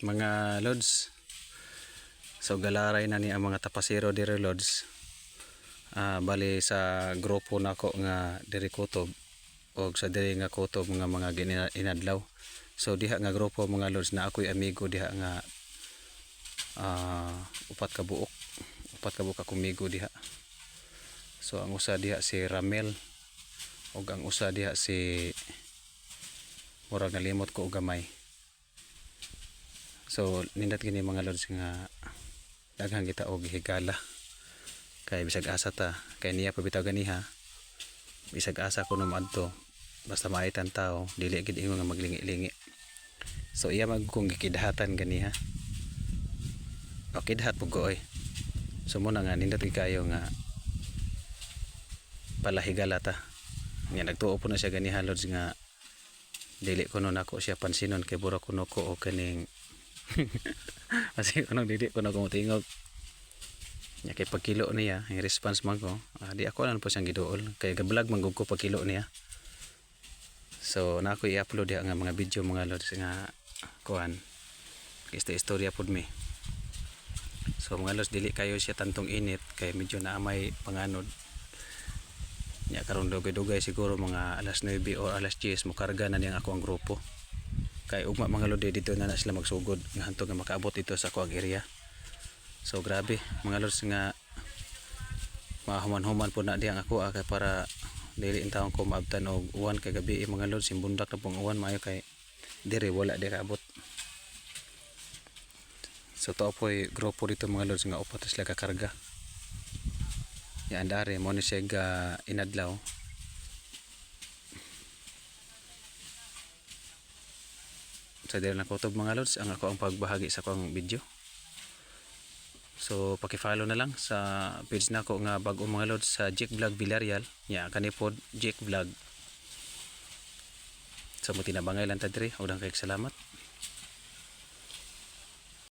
Mga lods, so galaray na ni ang mga tapasero diri lods. Bali sa grupo nako nga diri kutob og sa diri nga kutob nga mga inadlaw. So diha nga grupo mga lods na ako'y amigo diha nga upat ka buok kumigo diha. So ang usa diha si Ramel og ang usa diha si murag nalimot ko og gamay. So nindot gini mga lods nga daghang kita og higala kay bisag asa ta kay niya pabitaw ganiha, bisag asa kuno maadto basta maitan tao dili gid ingon nga maglingi-lingi. So iya mag kung gikidhatan ganiha, o kidhat pug ko oy. So muna nga nindot gid kayo nga palahigala ta nga nagtuo po na siya ganiha lods nga dili kuno nako siya pansinon kay bura kuno ko o kaning kasi kuno dili kuno ko tingog nya kay pagkilo niya ang response man ko di ako lang po siyang giduol kay gabulag manggug ko pagkilo niya. So na ako i-upload nga mga video mga lods nga kuan ista istorya pod mi. So mga lods dili kayo siya tantong init kay medyo naamay panganod nya karon dugay-dugay siguro mga alas 9 o alas 10 mo karga na niyang ako ang grupo kay ugma mga lodi dito na sila magsugod nga hantod nga makaabot dito sa kuag area. So grabe mga lods nga mahuman-human po na diyang ako kay para dili in taon ko maabtan og uwan kay gabi mga lods simbundak na pong uwan maayo kay dire wala dire abot. So to po'y grupo dito mga lods nga upat sila kakarga. Yan dare mo ni siya inadlaw. Sa diri na kutob mga lods ang ako ang pagbahagi sa akong video. So paki-follow na lang sa page nako nga bag-o mga lods sa Jake Vlog Villarreal. Ya kani pod Jake Vlog. So mo tinabangay lang ta diri, og kay salamat.